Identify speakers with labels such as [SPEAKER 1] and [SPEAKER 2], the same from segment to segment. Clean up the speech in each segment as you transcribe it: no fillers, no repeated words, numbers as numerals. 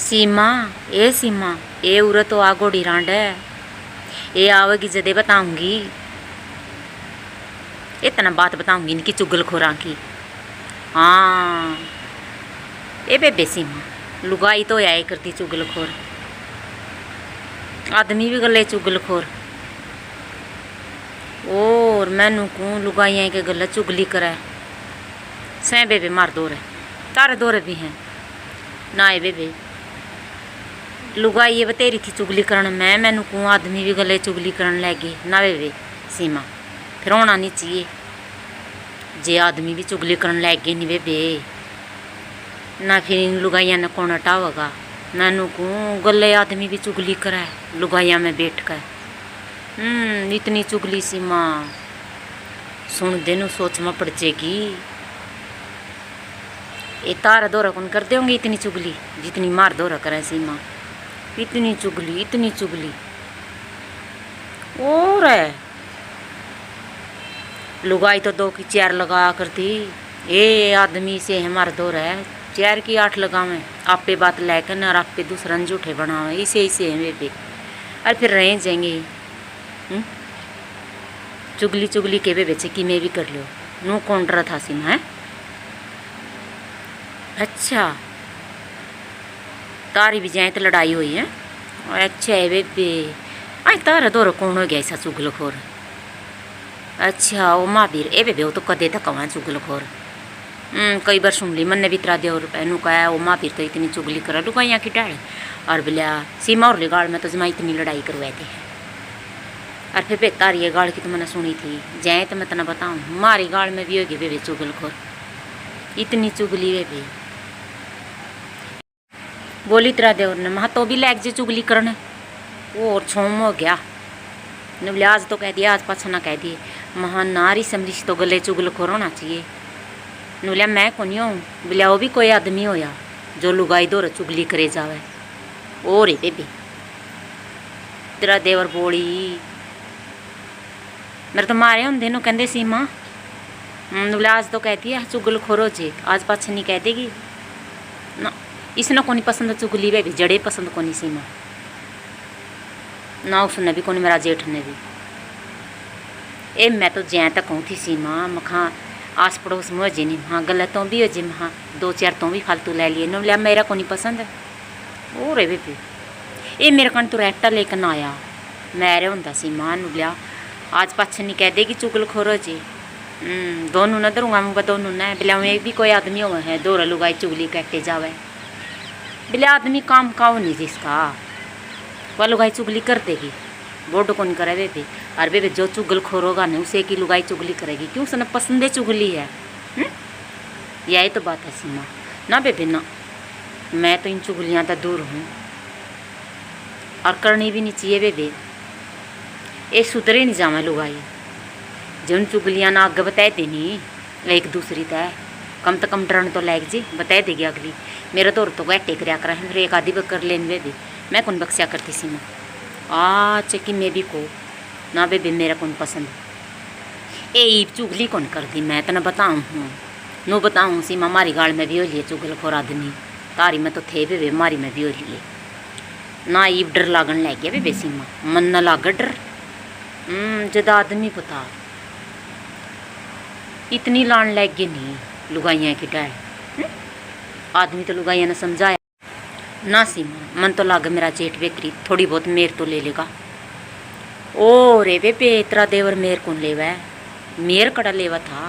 [SPEAKER 1] सीमा, ए उरे तो आगोड़ी रांड है। ये आवेगी जदे बताऊंगी, इतना बात बताऊंगी इनकी चुगलखोरा की। हाँ ए बेबे सीमा, लुगाई तो आए करती चुगलखोर, आदमी भी गले चुगलखोर। और मैनू को लुगाइया के गले चुगली करे सै बेबे मार दौरे, तारे दौरे भी हैं ना। ए बेबे लुगाई ये बतेरी थी चुगली करन में, मैनू को आदमी भी गले चुगली करन लगे ना। बेबे सीमा फिर होना नहीं चाहिए जे आदमी भी चुगली करन लगे नहीं बेबे ना। फिर इन लुगाइया ने कौन हटावेगा। मैनू को गले आदमी भी चुगली करे लुगाइया में बैठ कर। इतनी चुगली सीमा सुन देनू सोच में पड़ जाएगी। ये तारा दौरा कौन कर देंगे इतनी चुगली जितनी मार दौरा करे सीमा। इतनी चुगली इतनी चुगली। और है लुगाई तो 2 की 4 लगा करती। ये आदमी से हमारा दौर है 4 की 8 लगावे, आप पे बात लेकर ना, और आप पे दूसरा झूठे बनावे। इसे है बेबे और फिर रह जाएंगे। चुगली चुगली के बेबे से कि मैं भी कर लो नू कौन रहा था सीमा है। अच्छा तारी भी जाए तो लड़ाई हुई है। अच्छा है बेबे, आई तारा दौर कौन हो गया ऐसा चुगलखोर। अच्छा वो महावीर ए बेबे वो तो कदे तक वहाँ चुगलखोर। कई बार सुन ली मन ने भी 3 और रुपये कहा वो महावीर तो इतनी चुगली करा लुगाइया की डाल और बोलिया सीमा और गाड़ में तो जमा इतनी लड़ाई करवाए थे। और फिर बेतारी ये गाड़ की तो मैंने सुनी थी जाए तो मैं तना बताऊँ हमारी गाड़ में भी होगी बेबे चुगलखोर। इतनी चुगली बेबे बोली 3 देवर ने महा तो भी लैग जे चुगली करने वो और छोम हो गया ने बोले आज तो कह दिया आज पाछा ना कह दिए। महा नारी समझी तो गले चुगलखोर होना चाहिए। ने बोलिया मैं कौन हूँ। बोलिया वो भी कोई आदमी होया जो लुगाई दौर चुगली करे जावे। और ही बेबी 3 देवर बोली मेरे तो मारे होंगे नु कहते सीमा। बोले आज तो कहती है चुगलखोर हो जे आज पाछे नहीं कह देगी ना। इसने को नहीं पसंद चुगली बेबी जड़े पसंद को नहीं सीमा ना, उसने भी कौन मेरा जेठ ने भी। ए मैं तो जै तक कहूँ थी सीमा मखा आस पड़ोस में हो जे नहीं हाँ गलत तो भी हो जे महा 2-4 तो भी फालतू ले लिए न। बोलिया मेरा को नहीं पसंद है। और है बेबी ये मेरे कन तो रैटा लेकर ना आया मेरे होंदा सीमा। बोलिया आज पाछे नहीं कह देगी चुगलखोर हो जी। दोनों न दरूँगा मुँह दोनों न। बोलिया एक भी कोई आदमी हो है दौरा लुगाई चुगली कहते जावे। बोले आदमी काम काओ नहीं जिसका वह लुगाई चुगली कर देगी बोर्ड कौन करे बेबे। और बेबे जो चुगलखोर होगा नहीं उसे की लुगाई चुगली करेगी क्यों उसने पसंद है चुगली है। यही तो बात है सीमा ना बेबे ना। मैं तो इन चुगलियाँ तो दूर हूँ और करनी भी नहीं चाहिए बेबे। ये सुधरे नहीं जावा लुगाई जिन चुगलियाँ ना आगे बताए देनी एक दूसरी तय कम तो कम डरन तो लैग जी बताए देगी अगली। मेरा दौर तो गट्टे कराया करा फिर एक आधी कर लेन बेबी मैं कौन बख्शिया करती सीमा। कि मैं भी को ना बेबी मेरा कौन पसंद ए चुगली कौन कर दी मैं तो ना बताऊँ हूँ नो बताऊँ सीमा। मारी गाड़ में भी हो लिए चुगलखोर आदमी तारी में तो थे बेबे मारी में भी हो लिए ना। ईब डर लागन लग गया बेबे सीमा मन न लाग डर। जद आदमी पता इतनी लान लग गई नहीं लुगाइया की डाल। आदमी तो लुगाइया ने समझाया ना सीमा मन तो लाग मेरा जेठ बेकरी थोड़ी बहुत मेर तो ले लेगा। ओ रे बेबे 3 देवर मेर कौन लेवा है मेर कड़ा लेवा था।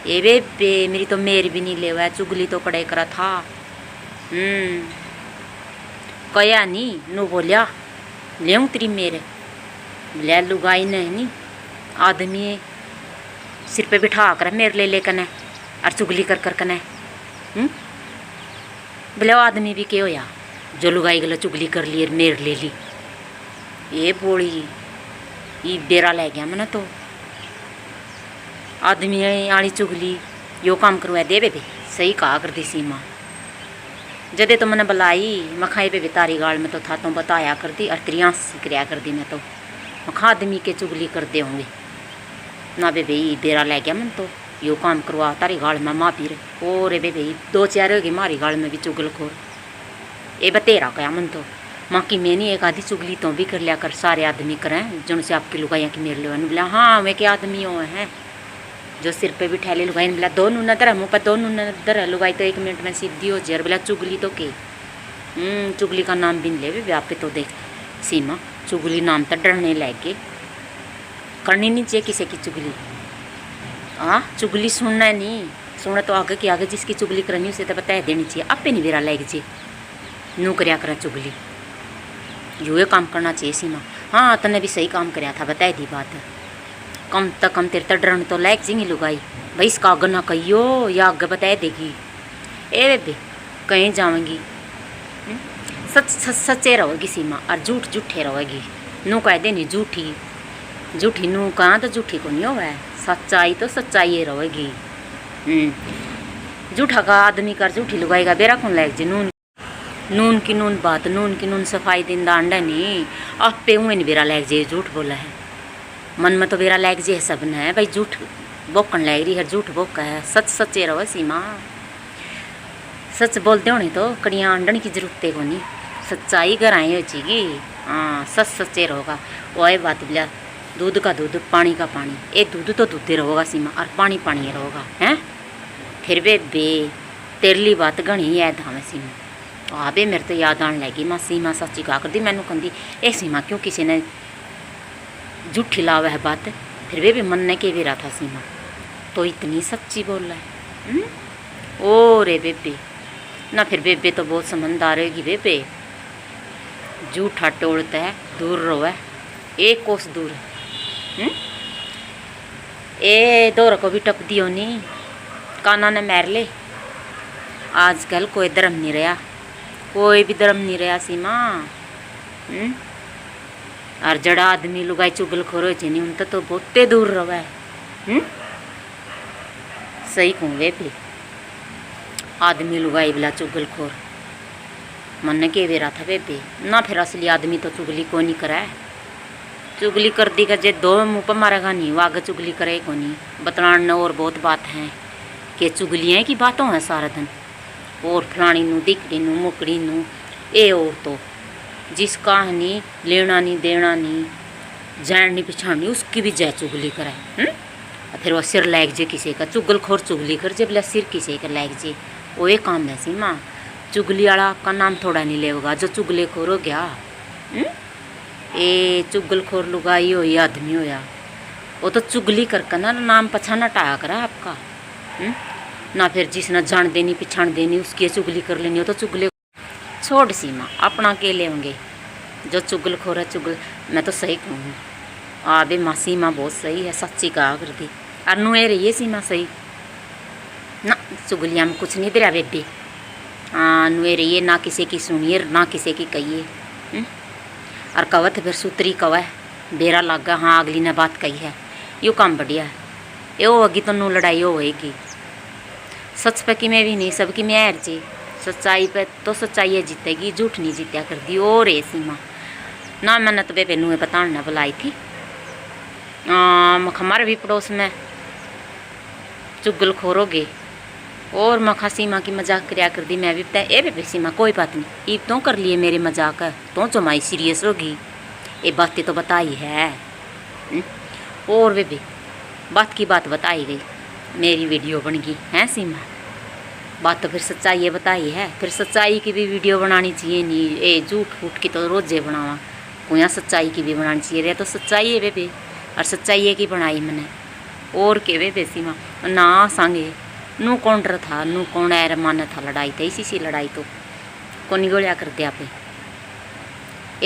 [SPEAKER 1] ए बेबे मेरी तो मेर भी नहीं लेवा है चुगली तो कड़े करा था। कया नहीं नो बोलिया ले तेरी मेरे ले लुगाई ने नहीं आदमी सिर पे बिठा कर मेरे ले कने और चुगली कर कर कने। बोले आदमी भी क्या होया जो लुगाई गला चुगली कर ली मेर ले ली। ये बोली ये बेरा ले गया मैंने तो आदमी आली चुगली यो काम करवा दे बेबे सही कहा कर दी सीमा। जदे तो मैंने बुलाई मखाई बेबे तारी गाड़ में तो था तो बताया कर दी और त्रियाँ सी कराया कर दी। मैं तो मखा आदमी के चुगली कर दे होंगे ना बेबे ये बेरा ले गया मैंने तो यो काम करवा तारी गाड़ में माँ पीर। और बेबे 2-4 हो गई मारी गाड़ में भी चुगलखोर। ये बतेरा क्या मन तो माँ की मैंने एक आधी चुगली तो भी कर लिया कर, सारे आदमी करें जो से आपकी लुगाइयाँ की मेरे लिए बोला हाँ मैं क्या आदमी हो हैं जो सिर पे भी ठहले लुगाई बोला दो नूना दर मुँह पर दो नूना दर लुगाई तो 1 मिनट में सीधी हो जाए बोला चुगली तो के चुगली का नाम भी ले व्याह पे तो देख सीमा चुगली नाम तो डरने लगे करनी नहीं चाहिए किसी की चुगली। हाँ चुगली सुनना नहीं सुना तो आगे की आगे जिसकी चुगली करनी उसे तो बता देनी चाहिए आपे नहीं बेरा लग जे नू करया करा चुगली यो काम करना चाहिए सीमा। हाँ तने भी सही काम कराया था बताए दी बात कम तो कम तेरे तो डरन तो लायक जिंगी लुगाई भाई इसका आगे ना कहियो या आगे बता देगी ए बेबे कहीं जाऊँगी सच सच्चे रहोगी सीमा और झूठ झूठे रहोगी नू कह दे नहीं झूठी झूठी नू कहाँ तो झूठी को नहीं हो सच्चाई तो सच्चाई रहेगी। झूठा का आदमी कर झूठी लुगाएगा बेरा कौन लायक जी नून नून की नून बात नून की नून सफाई दिन अंडा नहीं आप पे हुए नहीं बेरा लायक जे झूठ बोला है मन में तो बेरा लायक जे सब ने भाई झूठ बोकन लाग रही है झूठ बोका है सच सच्चे रहो सीमा सच बोलते होने तो कड़ियाँ अंडन की जरूरत को नहीं सच्चाई घर आए हो चीगी। हाँ सच सच्चे रहोगा वही बात बोलिया दूध का दूध पानी का पानी ये दूध तो दूध रहोगा सीमा और पानी पानी रहोगा हैं फिर बे तेरे ली बात घनी याद हाँ सीमा आबे मेरे तो याद आने लगी माँ सीमा सच्ची कहा कर दी मैनू कहती ए सीमा क्यों किसी ने झूठी लावा है बात फिर भी मन ने के भी रहा था सीमा तो इतनी सच्ची बोल रहा है ओ रे बेबे ना फिर बेबे तो बहुत समझदार होगी बेबे झूठा टोलता है दूर रहो है 1 कोस दूर है ए दौर को भी टप दियो नहीं काना ने मार ले आजकल कोई धर्म नहीं रहा कोई भी धर्म नहीं रहा सीमा। और जड़ा आदमी लुगाई चुगल खोरो नहीं उनसे तो बहुते दूर रहा है सही कहूँ वे भी आदमी लुगाई बिला चुगल खोर मन के बेरा था बेबे ना फिर असली आदमी तो चुगली को नहीं करा है चुगली कर दी का जे 2 मुँह पर मारेगा नहीं वो आगे चुगली करे को नहीं बतलाना और बहुत बात है कि चुगलियाँ की बातों हैं सारा दिन और फलानी नू दिकड़ी नू मुकड़ी नू ए और तो जिसका नहीं लेना नहीं देना नहीं जान नहीं पिछाड़नी उसकी भी जय चुगली कराए फिर वो सिर लायक जे किसी का चुगल खोर चुगली कर जब सिर किसी का लायक जे वो एक काम है सीमा चुगली वाला का नाम थोड़ा नहीं लेगा जो चुगले खोर हो गया ए चुगल खोर लुगाई हो या आदमी हो या वो तो चुगली करके ना नाम पछाना टाया करा आपका ना फिर जिसने जान देनी पिछाण देनी उसकी चुगली कर लेनी हो तो चुगले छोड़ सीमा अपना के लेंगे जो चुगल खोर है चुगल मैं तो सही कहूँ आबे माँ सीमा बहुत सही है सच्ची कहा कर दी और नुए रही है सीमा सही ना चुगलियाँ में कुछ नहीं दे रहा बेबी हाँ नुए रही है ना किसी की सुनिए ना किसी की कहिए और कवत फिर सूत्री कवा है बेरा लग गया हाँ अगली ने बात कही है यो काम बढ़िया है ये होगी तो नू लड़ाई होएगी सच पे कि मैं भी नहीं सबकी मैं हर जी सच्चाई पे तो सच्चाई जीतेगी झूठ नहीं जीत्या कर दी और ये सीमा ना मैंने तो बेबे नूए बताना बुलाई थी हमारे भी पड़ोस में चुगल खोरोगे और मखा सीमा की मजाक कराया कर दी मैं भी बताया ए बेबे सीमा कोई बात नहीं ईब तो कर लिए मेरे मजाक है तो जमाई सीरियस होगी ये बातें तो बताई है और बेबे बात की बात बताई गई मेरी वीडियो बन गई है सीमा बात तो फिर सच्चाई ये बताई है फिर सच्चाई की भी वीडियो बनानी चाहिए नहीं ए झूठ फूट की तो रोजे बनावा कोई सच्चाई की भी बनानी चाहिए रहे तो सच्चाई है बेबे और सच्चाई है की बनाई मैंने और के बेबे सीमा ना सांगे नू कौन डर था नू कौन एर मान था लड़ाई था इसी सी लड़ाई तो कौन गोलिया कर दिया पे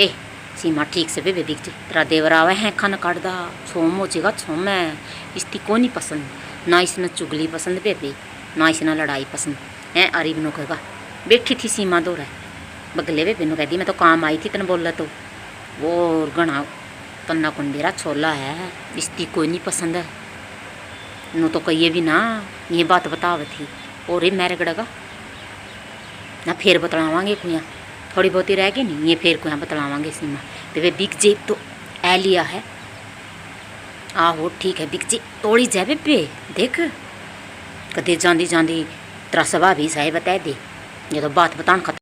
[SPEAKER 1] ए सीमा ठीक से बेबे दिख जी तेरा देवर आवे हैं खाना काट दा छोम हो जाएगा छोम है इसकी को नहीं पसंद ना इसने चुगली पसंद बेबे ना इसने लड़ाई पसंद है अरी बिनो कहेगा बैठी थी सीमा दो रहा बगले बेबे नो कहती मैं तो काम आई थी तन बोला तो वो गणा तन्ना कौन मेरा छोला है इसकी कोई नहीं पसंद है नू तो कहिए भी ना ये बात बताव थी और ये मेरे गड़ेगा ना फिर बतलावांगे कुया थोड़ी बहुती रह गई नहीं ये फिर कुया बतलावांगे सीमा तो वे बिक जे तो ए लिया है आहो ठीक है बिक जे तोड़ी जाए बेबे देख कदे जांदी जांदी तेरा सभा भी साहे बता दे ये तो बात बतान खत्म